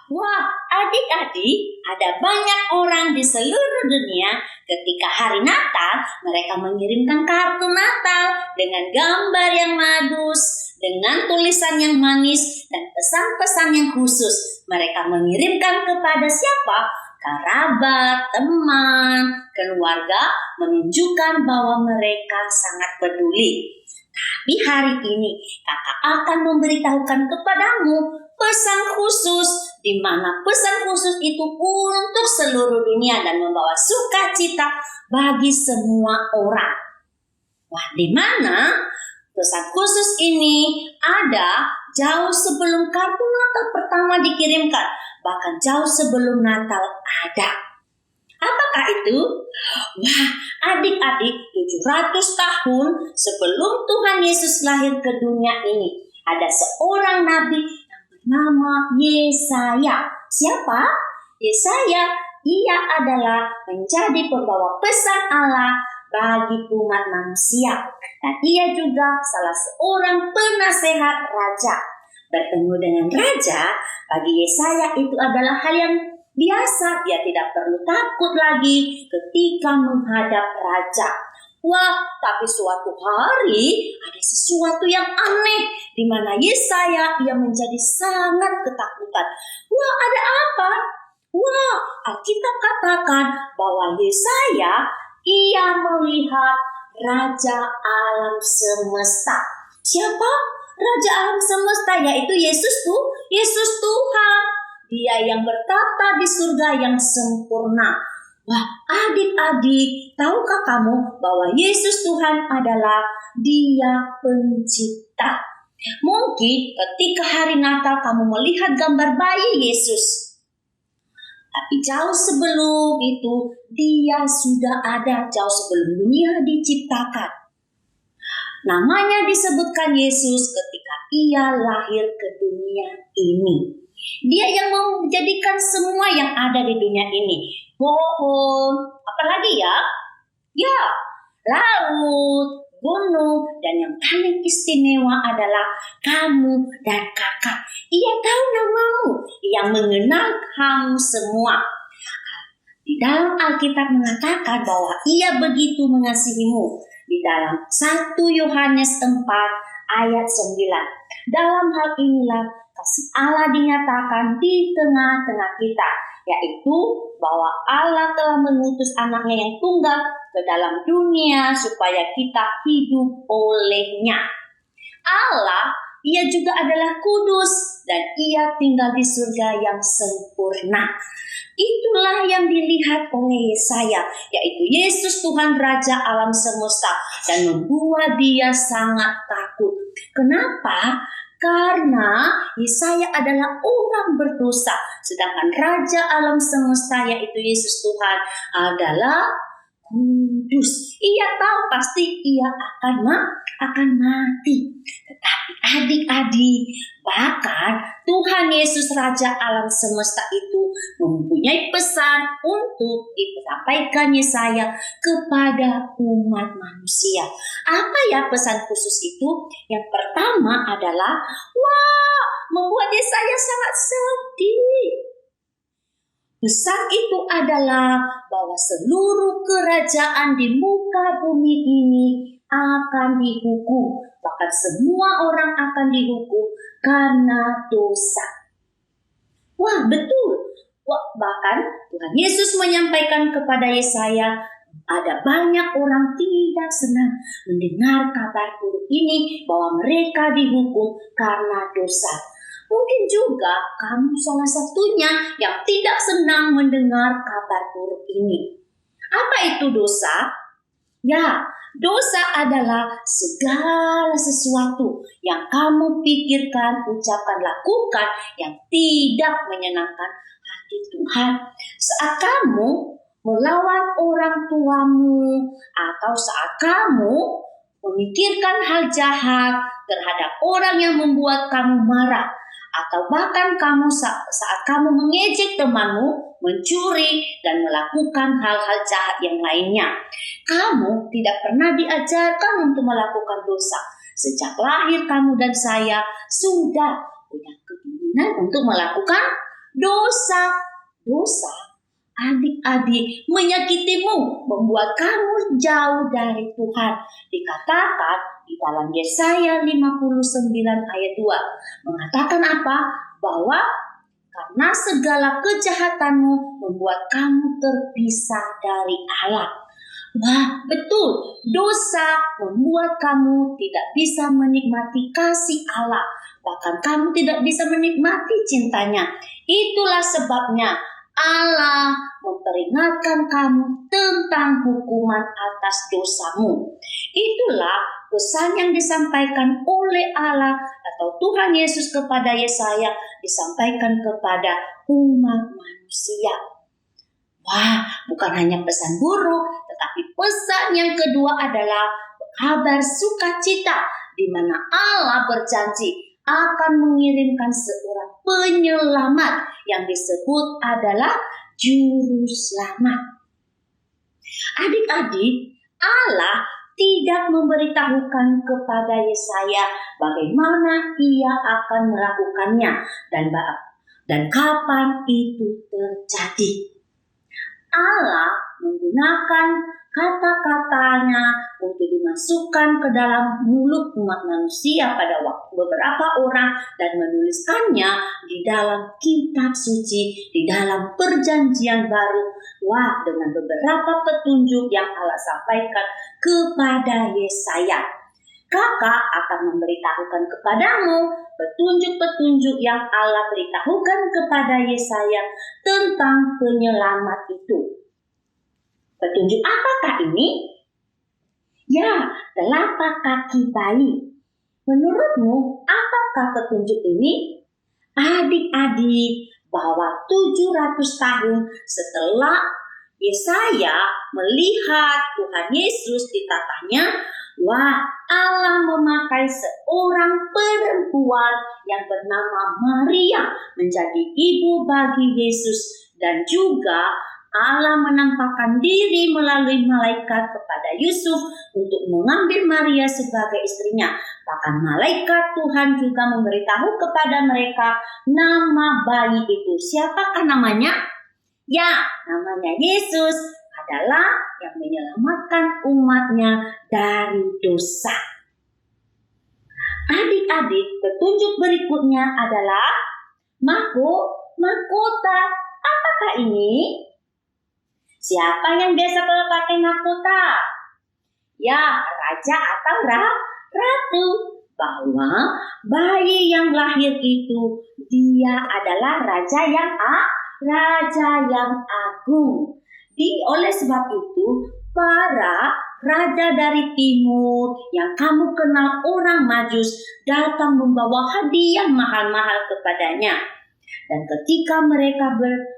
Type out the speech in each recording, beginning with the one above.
Wah, adik-adik, ada banyak orang di seluruh dunia ketika hari Natal mereka mengirimkan kartu Natal dengan gambar yang bagus, dengan tulisan yang manis dan pesan-pesan yang khusus. Mereka mengirimkan kepada siapa? Kerabat, teman, keluarga, menunjukkan bahwa mereka sangat peduli. Tapi hari ini kakak akan memberitahukan kepadamu pesan khusus, di mana pesan khusus itu untuk seluruh dunia dan membawa sukacita bagi semua orang. Wah, di mana pesan khusus ini ada jauh sebelum kartu Natal pertama dikirimkan, bahkan jauh sebelum Natal ada. Apakah itu? Wah, adik-adik, 700 tahun sebelum Tuhan Yesus lahir ke dunia ini, ada seorang nabi yang bernama Yesaya. Siapa? Yesaya. Ia adalah menjadi pembawa pesan Allah bagi umat manusia. Dan ia juga salah seorang penasehat raja. Bertemu dengan raja, bagi Yesaya itu adalah hal yang biasa. Dia tidak perlu takut lagi ketika menghadap raja. Wah, tapi suatu hari ada sesuatu yang aneh di mana Yesaya ia menjadi sangat ketakutan. Wah, ada apa? Wah, Alkitab katakan bahwa Yesaya ia melihat Raja Alam Semesta. Siapa? Raja Alam Semesta, yaitu Yesus Tuhan. Dia yang bertata di surga yang sempurna. Wah, adik-adik, tahukah kamu bahwa Yesus Tuhan adalah Dia pencipta? Mungkin ketika hari Natal kamu melihat gambar bayi Yesus. Tapi jauh sebelum itu, Dia sudah ada jauh sebelum dunia diciptakan. Namanya disebutkan Yesus ketika Ia lahir ke dunia ini. Dia yang menjadikan semua yang ada di dunia ini. Pohon, apalagi ya? Ya, laut, gunung, dan yang paling istimewa adalah kamu dan kakak. Ia tahu namamu, ia mengenal kamu semua. Di dalam Alkitab mengatakan bahwa ia begitu mengasihimu. Di dalam 1 Yohanes 4 ayat 9. Dalam hal inilah kasih Allah dinyatakan di tengah-tengah kita, yaitu bahwa Allah telah mengutus anaknya yang tunggal ke dalam dunia supaya kita hidup olehnya. Allah, ia juga adalah kudus dan ia tinggal di surga yang sempurna. Itulah yang dilihat oleh Yesaya, yaitu Yesus Tuhan Raja Alam Semesta, dan membuat dia sangat takut. Kenapa? Karena Yesaya adalah orang berdosa, sedangkan Raja Alam Semesta yaitu Yesus Tuhan adalah kudus. Ia tahu pasti ia akan mati. Tetapi adik-adik, bahkan Tuhan Yesus Raja Alam Semesta itu mempunyai pesan untuk disampaikan Yesaya kepada umat manusia. Apa ya pesan khusus itu? Yang pertama adalah, membuat Yesaya sangat sedih. Pesan itu adalah bahwa seluruh kerajaan di muka bumi ini akan dihukum. Bahkan semua orang akan dihukum karena dosa. Wah, betul. Bahkan Tuhan Yesus menyampaikan kepada Yesaya, ada banyak orang tidak senang mendengar kabar buruk ini bahwa mereka dihukum karena dosa. Mungkin juga kamu salah satunya yang tidak senang mendengar kabar buruk ini. Apa itu dosa? Ya, dosa adalah segala sesuatu yang kamu pikirkan, ucapkan, lakukan yang tidak menyenangkan hati Tuhan. Saat kamu melawan orang tuamu, atau saat kamu memikirkan hal jahat terhadap orang yang membuat kamu marah, atau bahkan kamu saat kamu mengejek temanmu, mencuri, dan melakukan hal-hal jahat yang lainnya. Kamu tidak pernah diajarkan untuk melakukan dosa. Sejak lahir kamu dan saya sudah punya keinginan untuk melakukan Dosa adik-adik menyakitimu, membuat kamu jauh dari Tuhan. Dikatakan di dalam Yesaya 59 ayat 2. Mengatakan apa? Bahwa karena segala kejahatanmu membuat kamu terpisah dari Allah. Wah, betul. Dosa membuat kamu tidak bisa menikmati kasih Allah. Bahkan kamu tidak bisa menikmati cintanya. Itulah sebabnya Allah memperingatkan kamu tentang hukuman atas dosamu. Itulah pesan yang disampaikan oleh Allah atau Tuhan Yesus kepada Yesaya, disampaikan kepada umat manusia. Wah, bukan hanya pesan buruk, tetapi pesan yang kedua adalah kabar sukacita, di mana Allah berjanji akan mengirimkan seorang penyelamat yang disebut adalah juru selamat. Adik-adik, Allah tidak memberitahukan kepada Yesaya bagaimana ia akan melakukannya dan kapan itu terjadi. Allah menggunakan kata-katanya untuk dimasukkan ke dalam mulut umat manusia pada waktu beberapa orang dan menuliskannya di dalam kitab suci, di dalam perjanjian baru. Wah, dengan beberapa petunjuk yang Allah sampaikan kepada Yesaya. Kakak akan memberitahukan kepadamu petunjuk-petunjuk yang Allah beritahukan kepada Yesaya tentang penyelamat itu. Petunjuk apakah ini? Ya, telapak kaki bayi. Menurutmu, apakah petunjuk ini? Adik-adik, bahwa 700 tahun setelah Yesaya melihat Tuhan Yesus di tatanya, wah, Allah memakai seorang perempuan yang bernama Maria menjadi ibu bagi Yesus, dan juga Allah menampakkan diri melalui malaikat kepada Yusuf untuk mengambil Maria sebagai istrinya. Bahkan malaikat Tuhan juga memberitahu kepada mereka nama bayi itu. Siapakah namanya? Ya, namanya Yesus, adalah yang menyelamatkan umatnya dari dosa. Adik-adik, petunjuk berikutnya adalah mahkota. Apakah ini? Siapa yang biasa pakai mahkota? Ya, raja atau ratu. Bahwa bayi yang lahir itu dia adalah raja yang agung. Oleh sebab itu, para raja dari timur yang kamu kenal orang Majus datang membawa hadiah mahal-mahal kepadanya. Dan ketika mereka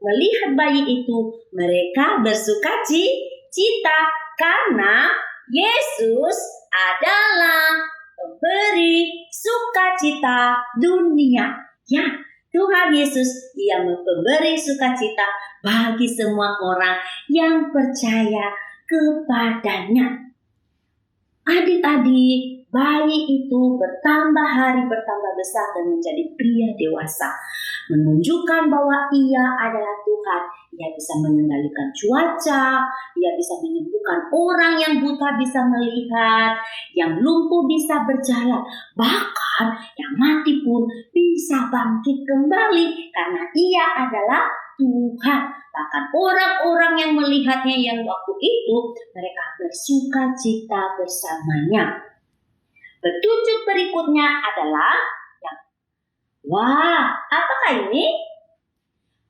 melihat bayi itu, mereka bersuka cita karena Yesus adalah pemberi sukacita dunia. Ya, Tuhan Yesus, Ia memberi sukacita bagi semua orang yang percaya kepadanya. Adik-adik, bayi itu bertambah besar dan menjadi pria dewasa, menunjukkan bahwa Ia adalah Tuhan. Ia bisa mengendalikan cuaca, Ia bisa menyembuhkan orang yang buta bisa melihat, yang lumpuh bisa berjalan, bahkan yang mati pun bisa bangkit kembali karena Ia adalah Tuhan. Bahkan orang-orang yang melihatnya yang waktu itu, mereka bersuka cita bersamanya. Petunjuk berikutnya adalah apakah ini?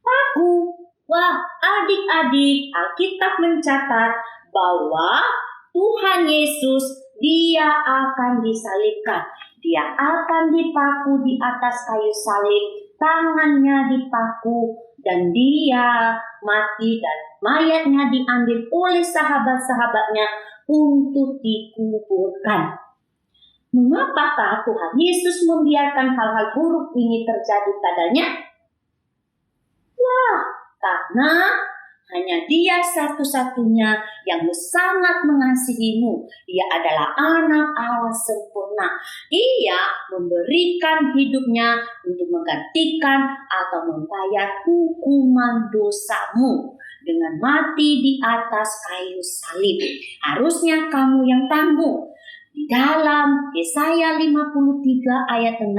Paku. Wah, adik-adik, Alkitab mencatat bahwa Tuhan Yesus, Dia akan disalibkan. Dia akan dipaku di atas kayu salib, tangannya dipaku, dan Dia mati dan mayatnya diambil oleh sahabat-sahabatnya untuk dikuburkan. Mengapakah Tuhan Yesus membiarkan hal-hal buruk ini terjadi padanya? Wah, karena Hanya Dia satu-satunya yang sangat mengasihimu. Ia adalah anak Allah sempurna. Ia memberikan hidupnya untuk menggantikan atau membayar hukuman dosamu dengan mati di atas kayu salib. Harusnya kamu yang tanggung. Di dalam Yesaya 53 ayat 6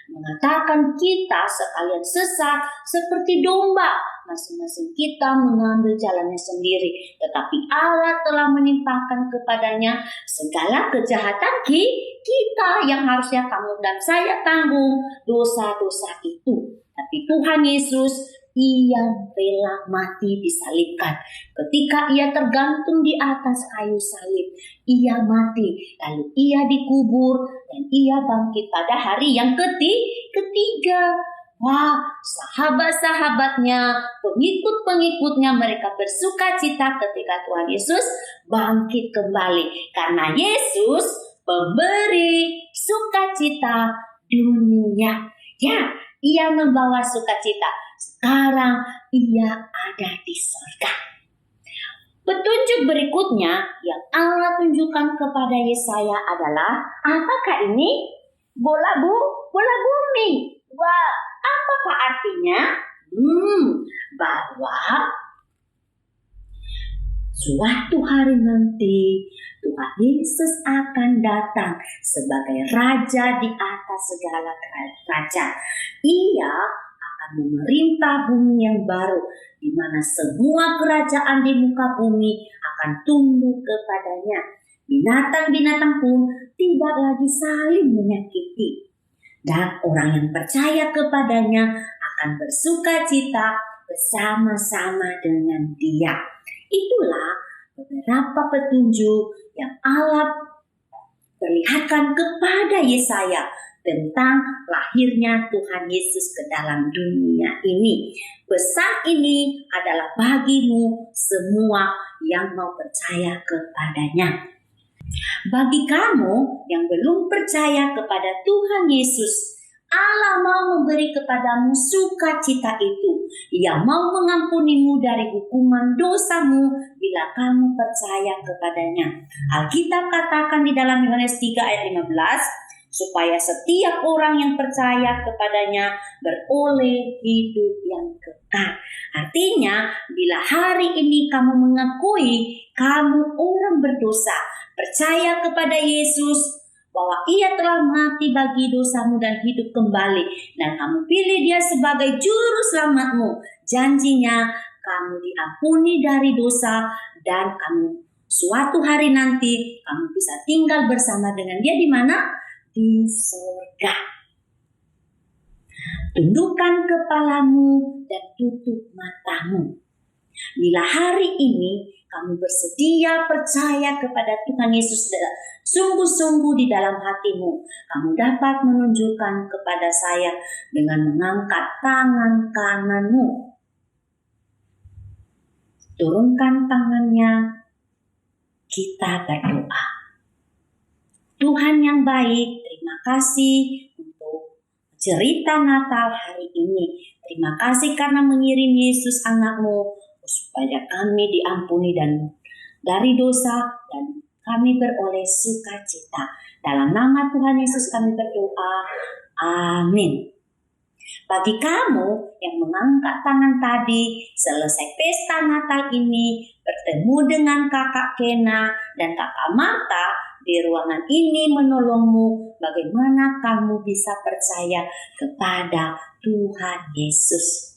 mengatakan kita sekalian sesat seperti domba, masing-masing kita mengambil jalannya sendiri, tetapi Allah telah menimpakan kepadanya segala kejahatan kita yang harusnya kamu dan saya tanggung dosa-dosa itu. Tapi Tuhan Yesus, Ia rela mati disalibkan. Ketika Ia tergantung di atas kayu salib, Ia mati, lalu Ia dikubur, dan Ia bangkit pada hari yang ketiga. Wah, sahabat-sahabatnya, pengikut-pengikutnya, mereka bersuka cita ketika Tuhan Yesus bangkit kembali. Karena Yesus pemberi sukacita dunia. Ya, Ia membawa sukacita. Sekarang Ia ada di surga. Petunjuk berikutnya yang Allah tunjukkan kepada Yesaya adalah, apakah ini? Bola bumi. Wah, apakah artinya? Bahwa suatu hari nanti Tuhan Yesus akan datang sebagai Raja di atas segala raja. Ia akan memerintah bumi yang baru, di mana semua kerajaan di muka bumi akan tunduk kepadanya. Binatang-binatang pun tidak lagi saling menyakiti. Dan orang yang percaya kepadanya akan bersuka cita bersama-sama dengan Dia. Itulah beberapa petunjuk yang Allah perlihatkan kepada Yesaya tentang lahirnya Tuhan Yesus ke dalam dunia ini. Pesan ini adalah bagimu semua yang mau percaya kepadanya. Bagi kamu yang belum percaya kepada Tuhan Yesus, Allah mau memberi kepadamu sukacita itu. Ia mau mengampunimu dari hukuman dosamu bila kamu percaya kepadanya. Alkitab katakan di dalam Yohanes 3 ayat 15, supaya setiap orang yang percaya kepadanya beroleh hidup yang kekal. Artinya, bila hari ini kamu mengakui kamu orang berdosa, percaya kepada Yesus bahwa Ia telah mati bagi dosamu dan hidup kembali, dan kamu pilih Dia sebagai juru selamatmu, janjinya kamu diampuni dari dosa, dan kamu suatu hari nanti kamu bisa tinggal bersama dengan Dia di mana? Di surga. Tundukkan kepalamu dan tutup matamu. Bila hari ini kamu bersedia percaya kepada Tuhan Yesus sungguh-sungguh di dalam hatimu, kamu dapat menunjukkan kepada saya dengan mengangkat tangan kananmu. Turunkan tangannya, kita berdoa. Tuhan yang baik, terima kasih untuk cerita Natal hari ini. Terima kasih karena mengirim Yesus anak-Mu supaya kami diampuni dan dari dosa dan kami beroleh sukacita. Dalam nama Tuhan Yesus kami berdoa. Amin. Bagi kamu yang mengangkat tangan tadi, selesai pesta Natal ini, bertemu dengan kakak Kena dan kakak Marta di ruangan ini menolongmu, bagaimana kamu bisa percaya kepada Tuhan Yesus.